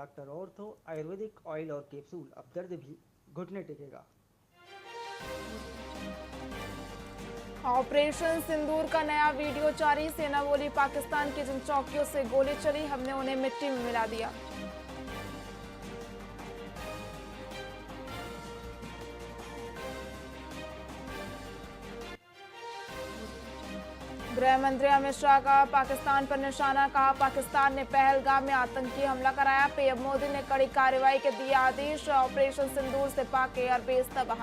Doctor ortho Ayurvedic oil और capsule, अब दर्द भी घुटने टेकेगा। ऑपरेशन सिंदूर का नया वीडियो जारी। सेना बोली पाकिस्तान की जिन चौकियों से गोली चली हमने उन्हें मिट्टी में मिला दिया। गृह मंत्री अमित शाह का पाकिस्तान पर निशाना। कहा पाकिस्तान ने पहलगाम में आतंकी हमला कराया। पीएम मोदी ने कड़ी कार्रवाई के दिए आदेश। ऑपरेशन सिंदूर से पाक एयरबेस तबाह।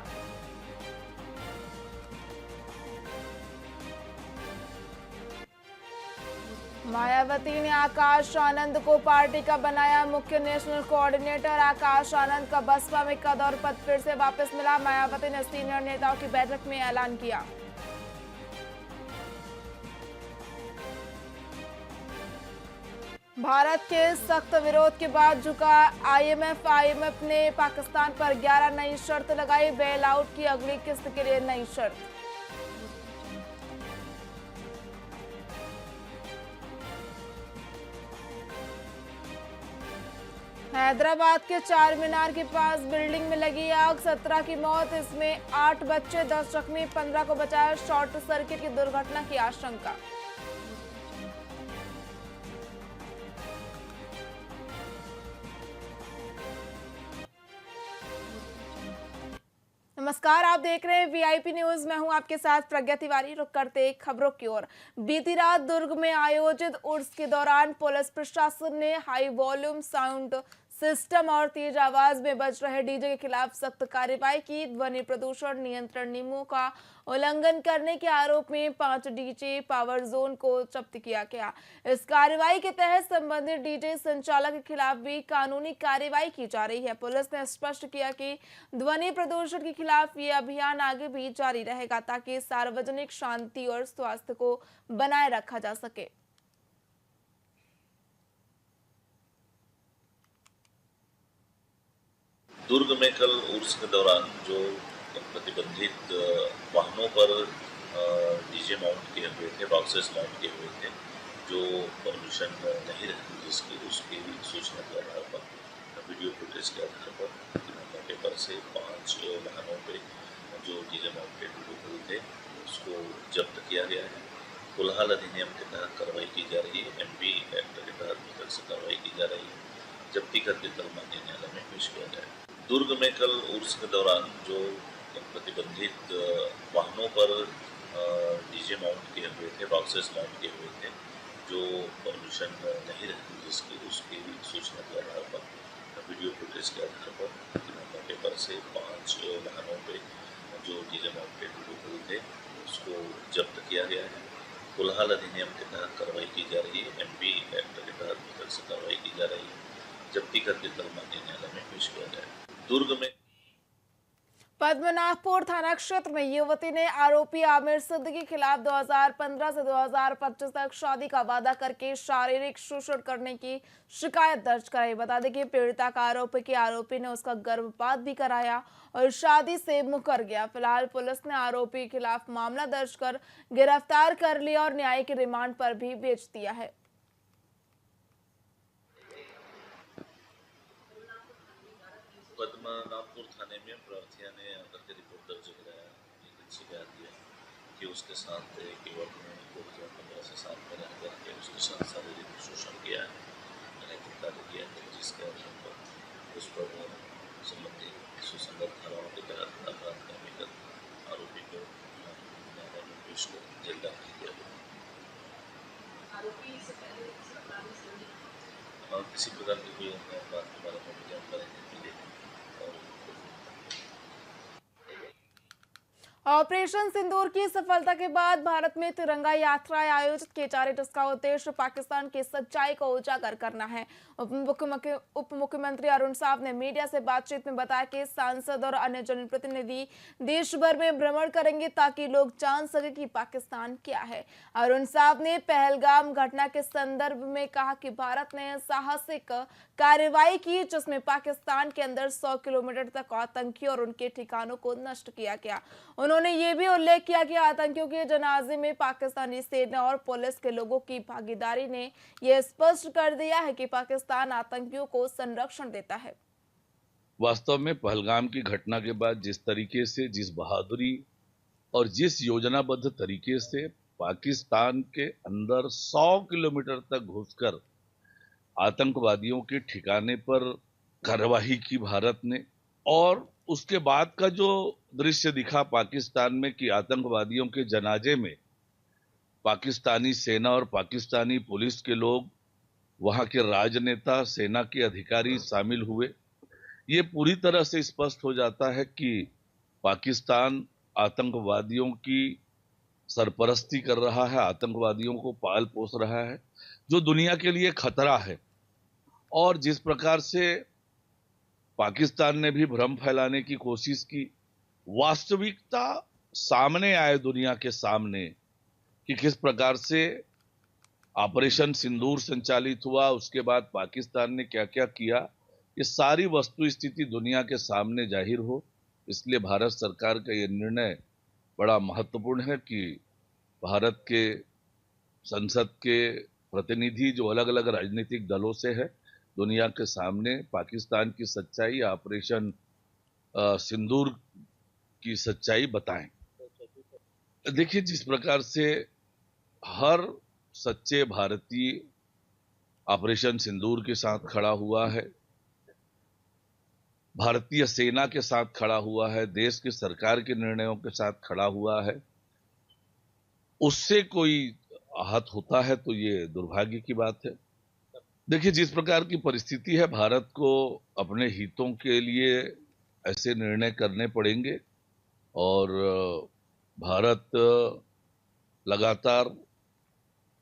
मायावती ने आकाश आनंद को पार्टी का बनाया मुख्य नेशनल कोऑर्डिनेटर। आकाश आनंद का बसपा में कद और पद फिर से वापस मिला। मायावती ने सीनियर नेताओं की बैठक में ऐलान किया। भारत के सख्त विरोध के बाद झुका आईएमएफ ने पाकिस्तान पर 11 नई शर्त लगाई। बेल आउट की अगली किस्त के लिए नई शर्त। हैदराबाद के चार मीनार के पास बिल्डिंग में लगी आग, 17 की मौत, इसमें 8 बच्चे, 10 जख्मी, 15 को बचाया। शॉर्ट सर्किट की दुर्घटना की आशंका। नमस्कार, आप देख रहे हैं वीआईपी न्यूज। मैं हूं आपके साथ प्रज्ञा तिवारी। रुक करते खबरों की ओर। बीती रात दुर्ग में आयोजित उर्स के दौरान पुलिस प्रशासन ने हाई वॉल्यूम साउंड सिस्टम और तेज आवाज में बज रहे डीजे के खिलाफ सख्त कार्रवाई की। ध्वनि प्रदूषण नियंत्रण नियमों का उल्लंघन करने के आरोप में 5 डीजे पावर जोन को जब्त किया गया। इस कार्रवाई के तहत संबंधित डीजे संचालक के खिलाफ भी कानूनी कार्रवाई की जा रही है। पुलिस ने स्पष्ट किया कि ध्वनि प्रदूषण के खिलाफ ये अभियान आगे भी जारी रहेगा ताकि सार्वजनिक शांति और स्वास्थ्य को बनाए रखा जा सके। दुर्ग में कल उर्स के दौरान जो प्रतिबंधित वाहनों पर डीजे माउंट किए हुए थे, बॉक्सेस माउंट किए हुए थे, जो परमिशन नहीं रहती जिसकी, उसकी सूचना के आधार पर वीडियो फुटेज के आधार पर मौके पर से 5 वाहनों पे जो डीजे माउंटेड व्हीकल थे उसको जब्त किया गया है। फिलहाल अधिनियम के तहत कार्रवाई की जा रही है। एमपी एक्ट के तहत मुतल से कार्रवाई की जा रही है। जब्ती करके कल माननीय न्यायालय में पेश किया जाएगा। दुर्ग में कल उर्स के दौरान जो प्रतिबंधित वाहनों पर डीजे माउंट किए हुए थे, बॉक्सेस माउंट किए हुए थे, जो परमिशन नहीं रहती जिसकी, उसकी सूचना के आधार पर वीडियो फुटेज के आधार पर मौके पर से 5 वाहनों पे जो डीजे माउंटेड व्हीकल थे उसको जब्त किया गया है। फिलहाल अधिनियम के तहत कार्रवाई की जा रही है। एमपी एक्ट के तहत मुतल से कार्रवाई की जा रही है। जब्ती करके कल माननीय न्यायालय में पेश किया जाएगा। दुर्ग में पद्मनाभपुर थाना क्षेत्र में युवती ने आरोपी आमिर सिद्दीकी के खिलाफ 2015 से 2025 तक शादी का वादा करके शारीरिक शोषण करने की शिकायत दर्ज कराई। बता दें कि पीड़िता का आरोप है कि आरोपी ने उसका गर्भपात भी कराया और शादी से मुकर गया। फिलहाल पुलिस ने आरोपी के खिलाफ मामला दर्ज कर गिरफ्तार कर लिया और न्यायिक रिमांड पर भी भेज दिया है। पद्मनाभपुर थाने में प्रार्थिया ने आकर के रिपोर्ट दर्ज कराया, लिखित शिकायत दिया कि उसके साथ एक युवक ने 2015 से साथ में रह करके उसके साथ शारीरिक शोषण किया है, अनैतिक कार्य किया है, जिसके आधार पर उस पर संबंधित सुसंगत धाराओं के तहत अपराध करने कर आरोपी को न्यायालय में पेश कर जेल दाखिल किया गया। किसी प्रकार की कोई अपराध के बारे में जानकारी नहीं मिली। ऑपरेशन सिंदूर की सफलता के बाद भारत में तिरंगा यात्राएं आयोजित की जा रही, जिसका उद्देश्य पाकिस्तान की सच्चाई को उजागर करना है। उप मुख्यमंत्री अरुण साव ने मीडिया से बातचीत में बताया कि सांसद और अन्य जनप्रतिनिधि देश भर में भ्रमण करेंगे ताकि लोग जान सके कि पाकिस्तान क्या है। अरुण साव ने पहलगाम घटना के संदर्भ में कहा कि भारत ने साहसिक कार्रवाई की जिसमें पाकिस्तान के अंदर 100 किलोमीटर तक आतंकी और उनके ठिकानों को नष्ट किया गया। उन्होंने उन्होंने ये भी उल्लेख किया कि आतंकियों के जनाजे में पाकिस्तानी सेना और पुलिस के लोगों की भागीदारी ने यह स्पष्ट कर दिया है कि पाकिस्तान आतंकियों को संरक्षण देता है। वास्तव में पहलगाम की घटना के बाद जिस तरीके से, जिस बहादुरी और जिस योजनाबद्ध तरीके से पाकिस्तान के अंदर 100 किलोमीटर तक घुसकर आतंकवादियों के ठिकाने पर कार्यवाही की भारत ने, और उसके बाद का जो दृश्य दिखा पाकिस्तान में कि आतंकवादियों के जनाजे में पाकिस्तानी सेना और पाकिस्तानी पुलिस के लोग, वहां के राजनेता, सेना के अधिकारी शामिल हुए, ये पूरी तरह से स्पष्ट हो जाता है कि पाकिस्तान आतंकवादियों की सरपरस्ती कर रहा है, आतंकवादियों को पाल पोस रहा है, जो दुनिया के लिए खतरा है। और जिस प्रकार से पाकिस्तान ने भी भ्रम फैलाने की कोशिश की, वास्तविकता सामने आए दुनिया के सामने कि किस प्रकार से ऑपरेशन सिंदूर संचालित हुआ, उसके बाद पाकिस्तान ने क्या क्या किया, ये सारी वस्तु स्थिति दुनिया के सामने जाहिर हो। इसलिए भारत सरकार का ये निर्णय बड़ा महत्वपूर्ण है कि भारत के संसद के प्रतिनिधि जो अलग अलग राजनीतिक दलों से है, दुनिया के सामने पाकिस्तान की सच्चाई, ऑपरेशन सिंदूर की सच्चाई बताएं। देखिए, जिस प्रकार से हर सच्चे भारतीय ऑपरेशन सिंदूर के साथ खड़ा हुआ है, भारतीय सेना के साथ खड़ा हुआ है, देश की सरकार के निर्णयों के साथ खड़ा हुआ है, उससे कोई आहत होता है तो ये दुर्भाग्य की बात है। देखिए, जिस प्रकार की परिस्थिति है, भारत को अपने हितों के लिए ऐसे निर्णय करने पड़ेंगे और भारत लगातार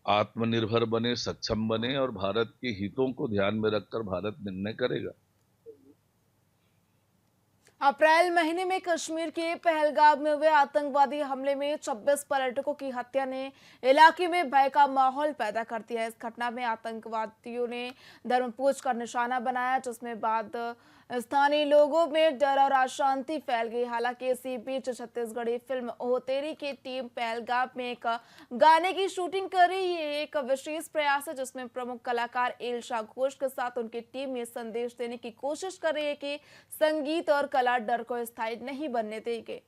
आत्मनिर्भर बने, सक्षम बने और भारत के हितों को ध्यान में रखकर भारत निर्णय करेगा। अप्रैल महीने में कश्मीर के पहलगाम में हुए आतंकवादी हमले में 26 पर्यटकों की हत्या ने इलाके में भय का माहौल पैदा कर दिया है। इस घटना में आतंकवादियों ने धर्मपूज का निशाना बनाया, जिसमें बाद स्थानीय लोगों में डर और अशांति फैल गई। हालांकि इसी बीच छत्तीसगढ़ी फिल्म ओ तेरी की टीम पहलगाम में एक गाने की शूटिंग कर रही है। ये एक विशेष प्रयास है जिसमें प्रमुख कलाकार एल्शा घोष के साथ उनकी टीम ये संदेश देने की कोशिश कर रही है कि संगीत और कला डर को स्थायी नहीं बनने देंगे।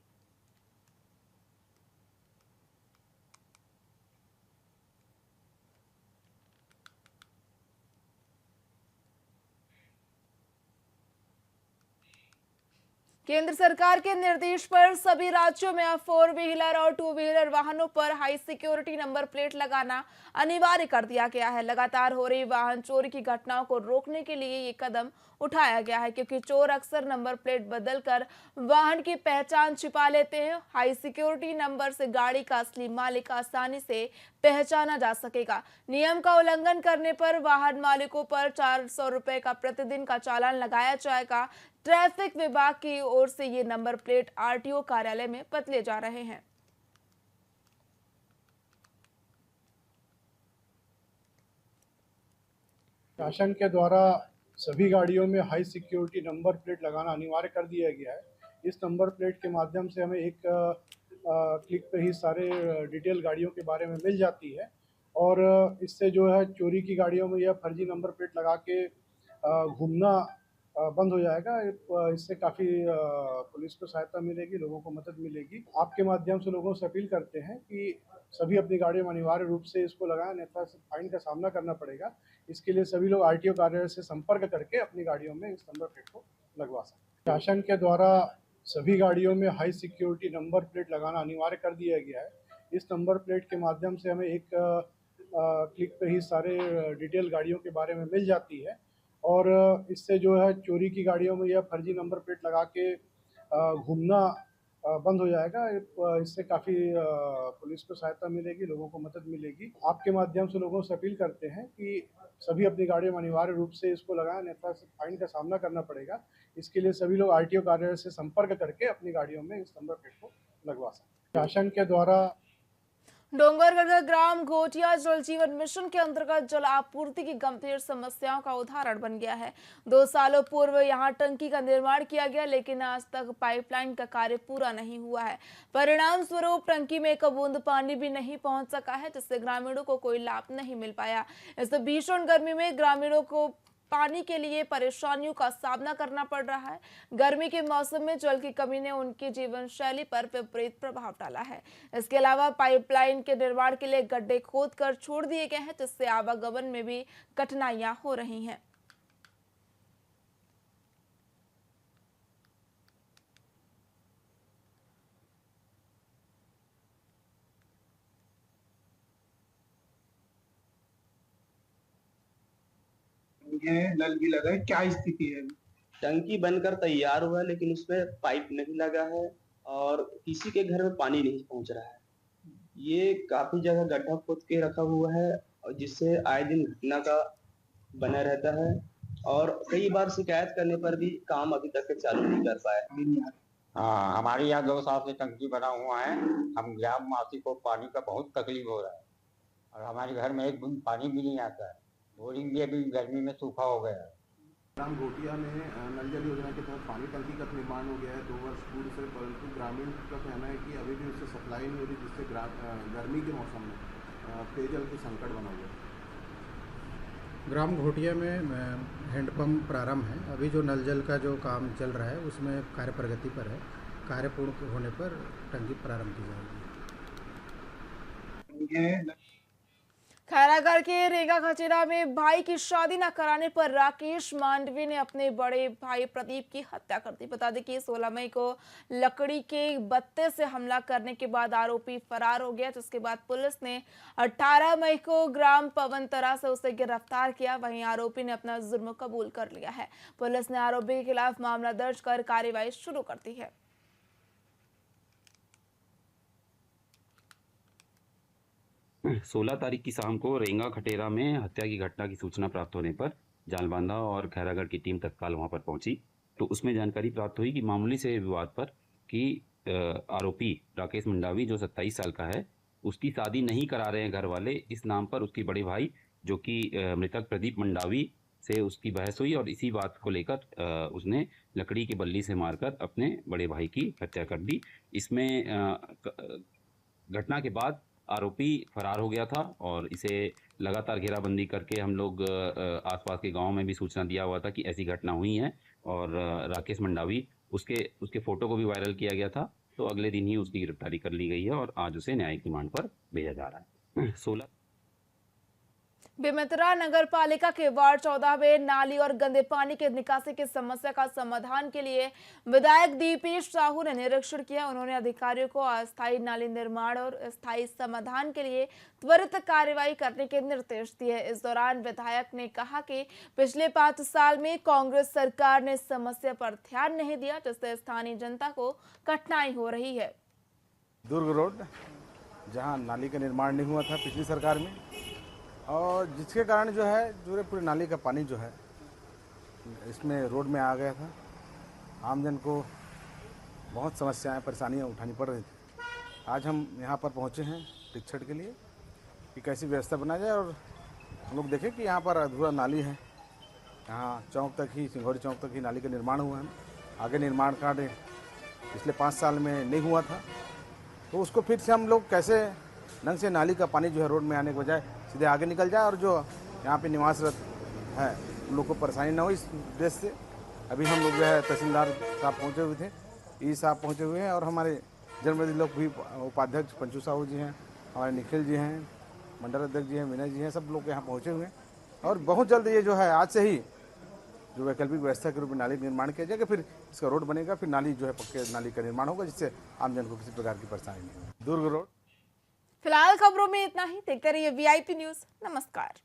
केंद्र सरकार के निर्देश पर सभी राज्यों में अब 4 व्हीलर और 2 व्हीलर वाहनों पर हाई सिक्योरिटी नंबर प्लेट लगाना अनिवार्य कर दिया गया है। लगातार हो रही वाहन चोरी की घटनाओं को रोकने के लिए ये कदम उठाया गया है, क्योंकि चोर अक्सर नंबर प्लेट बदलकर वाहन की पहचान छिपा लेते हैं। हाई सिक्योरिटी नंबर से गाड़ी का असली मालिक आसानी से पहचाना जा सकेगा। नियम का उल्लंघन करने पर वाहन मालिकों पर 400 रुपए का प्रतिदिन का चालान लगाया जाएगा। ट्रैफिक विभाग की ओर से ये नंबर प्लेट आरटीओ कार्यालय में बदले जा रहे हैं। शासन के द्वारा सभी गाड़ियों में हाई सिक्योरिटी नंबर प्लेट लगाना अनिवार्य कर दिया गया है। इस नंबर प्लेट के माध्यम से हमें एक क्लिक पे ही सारे डिटेल गाड़ियों के बारे में मिल जाती है और इससे जो है चोरी की गाड़ियों में या फर्जी नंबर प्लेट लगा के घूमना बंद हो जाएगा। इससे काफ़ी पुलिस को सहायता मिलेगी, लोगों को मदद मिलेगी। आपके माध्यम से लोगों से अपील करते हैं कि सभी अपनी गाड़ियों में अनिवार्य रूप से इसको लगाएं, अन्यथा फाइन का सामना करना पड़ेगा। इसके लिए सभी लोग आरटीओ कार्यालय से संपर्क करके अपनी गाड़ियों में इस नंबर प्लेट को लगवा सकते हैं। शासन के द्वारा सभी गाड़ियों में हाई सिक्योरिटी नंबर प्लेट लगाना अनिवार्य कर दिया गया है। इस नंबर प्लेट के माध्यम से हमें एक क्लिक पे ही सारे डिटेल गाड़ियों के बारे में मिल जाती है और इससे जो है चोरी की गाड़ियों में या फर्जी नंबर प्लेट लगा के घूमना बंद हो जाएगा। इससे काफ़ी पुलिस को सहायता मिलेगी, लोगों को मदद मिलेगी। आपके माध्यम से लोगों से अपील करते हैं कि सभी अपनी गाड़ियों में अनिवार्य रूप से इसको लगाएं, अन्यथा फाइन का सामना करना पड़ेगा। इसके लिए सभी लोग आरटीओ कार्यालय से संपर्क करके अपनी गाड़ियों में इस नंबर प्लेट को लगवा सकते हैं। शासन के द्वारा डोंगरगढ़ का ग्राम घोटिया जल जीवन मिशन के अंतर्गत जल आपूर्ति की गंभीर समस्याओं का उदाहरण बन गया है। 2 सालों पूर्व यहां टंकी का निर्माण किया गया, लेकिन आज तक पाइपलाइन का कार्य पूरा नहीं हुआ है। परिणाम स्वरूप टंकी में एक बूंद पानी भी नहीं पहुंच सका है, जिससे ग्रामीणों को कोई लाभ नहीं मिल पाया। इस भीषण गर्मी में ग्रामीणों को पानी के लिए परेशानियों का सामना करना पड़ रहा है। गर्मी के मौसम में जल की कमी ने उनकी जीवन शैली पर विपरीत प्रभाव डाला है। इसके अलावा पाइपलाइन के निर्माण के लिए गड्ढे खोदकर छोड़ दिए गए हैं, जिससे आवागमन में भी कठिनाइयां हो रही हैं। नल भी लगा है, क्या स्थिति है? टंकी बनकर तैयार हुआ है, लेकिन उसमें पाइप नहीं लगा है और किसी के घर में पानी नहीं पहुंच रहा है। ये काफी जगह गड्ढा खोद के रखा हुआ है और जिससे आए दिन घटना का बना रहता है और कई बार शिकायत करने पर भी काम अभी तक चालू नहीं कर पाया। हाँ, हमारे यहाँ 2 साल से टंकी बना हुआ है। हम ग्रामवासी को पानी का बहुत तकलीफ हो रहा है और हमारे घर में एक बूंद पानी भी नहीं आता है। बोरिंग भी अभी गर्मी में सूखा हो गया है। ग्राम घोटिया में नल जल योजना के तहत पानी टंकी का निर्माण हो गया है 2 वर्ष पूर्व से, परंतु ग्रामीण का कहना है कि अभी भी उससे सप्लाई नहीं हो रही, जिससे गर्मी के मौसम में पेयजल की संकट बना हुआ है। ग्राम घोटिया में हैंडपम्प प्रारंभ है। अभी जो नल जल का जो काम चल रहा है उसमें कार्य प्रगति पर है। कार्य पूर्ण होने पर टंकी प्रारंभ की जाएगी। खैरागढ़ के रेगा खचेरा में भाई की शादी न कराने पर राकेश मांडवी ने अपने बड़े भाई प्रदीप की हत्या कर दी। बता दें कि 16 मई को लकड़ी के बत्ते से हमला करने के बाद आरोपी फरार हो गया, जिसके बाद पुलिस ने 18 मई को ग्राम पवनतरा से उसे गिरफ्तार किया। वहीं आरोपी ने अपना जुर्म कबूल कर लिया है। पुलिस ने आरोपी के खिलाफ मामला दर्ज कर कार्रवाई शुरू कर दी है। 16 तारीख की शाम को रेंगा खटेरा में हत्या की घटना की सूचना प्राप्त होने पर जालबांधा और खैरागढ़ की टीम तत्काल वहां पर पहुंची। तो उसमें जानकारी प्राप्त हुई कि मामूली से विवाद पर कि आरोपी राकेश मंडावी जो 27 साल का है, उसकी शादी नहीं करा रहे हैं घर वाले। इस नाम पर उसके बड़े भाई जो कि मृतक प्रदीप मंडावी से उसकी बहस हुई और इसी बात को लेकर उसने लकड़ी की बल्ली से मारकर अपने बड़े भाई की हत्या कर दी। इसमें घटना के बाद आरोपी फरार हो गया था और इसे लगातार घेराबंदी करके हम लोग आसपास के गांव में भी सूचना दिया हुआ था कि ऐसी घटना हुई है और राकेश मंडावी उसके फोटो को भी वायरल किया गया था। तो अगले दिन ही उसकी गिरफ्तारी कर ली गई है और आज उसे न्यायिक रिमांड पर भेजा जा रहा है। 16 बेमेतरा नगर पालिका के वार्ड 14 में नाली और गंदे पानी के निकासी की समस्या का समाधान के लिए विधायक दीपेश साहू ने निरीक्षण किया। उन्होंने अधिकारियों को अस्थायी नाली निर्माण और स्थायी समाधान के लिए त्वरित कार्रवाई करने के निर्देश दिए। इस दौरान विधायक ने कहा कि पिछले 5 साल में कांग्रेस सरकार ने समस्या पर ध्यान नहीं दिया, जिससे स्थानीय जनता को कठिनाई हो रही है। दुर्ग रोड जहाँ नाली का निर्माण नहीं हुआ था पिछली सरकार में, और जिसके कारण जो है पूरे नाली का पानी जो है इसमें रोड में आ गया था। आमजन को बहुत समस्याएं परेशानियां उठानी पड़ रही थी। आज हम यहाँ पर पहुँचे हैं निरीक्षण के लिए कि कैसी व्यवस्था बनाई जाए और हम लोग देखें कि यहाँ पर अधूरा नाली है। यहाँ चौक तक ही, सिंघौड़ी चौक तक ही नाली का निर्माण हुआ है। आगे निर्माण कार्य पिछले 5 साल में नहीं हुआ था, तो उसको फिर से हम लोग कैसे ढंग से नाली का पानी जो है रोड में आने के बजाय सीधे आगे निकल जाए और जो यहाँ पे निवासरत है उन लोग को परेशानी ना हो, इस उद्देश्य से अभी हम लोग जो है तहसीलदार साहब पहुँचे हुए थे, ई साहब पहुँचे हुए हैं और हमारे जनप्रतिनिधि लोग भी, उपाध्यक्ष पंचू साहू जी हैं, हमारे निखिल जी हैं, मंडल अध्यक्ष जी हैं, विनय जी हैं, सब लोग यहाँ पहुँचे हुए हैं। और बहुत जल्द ये जो है आज से ही जो वैकल्पिक व्यवस्था के रूप में नाली निर्माण किया जाएगा, फिर इसका रोड बनेगा, फिर नाली जो है पक्के नाली का निर्माण होगा, जिससे आमजन को किसी प्रकार की परेशानी नहीं होगी। दुर्ग रोड। फिलहाल खबरों में इतना ही। देखते रहिए VIP न्यूज। नमस्कार।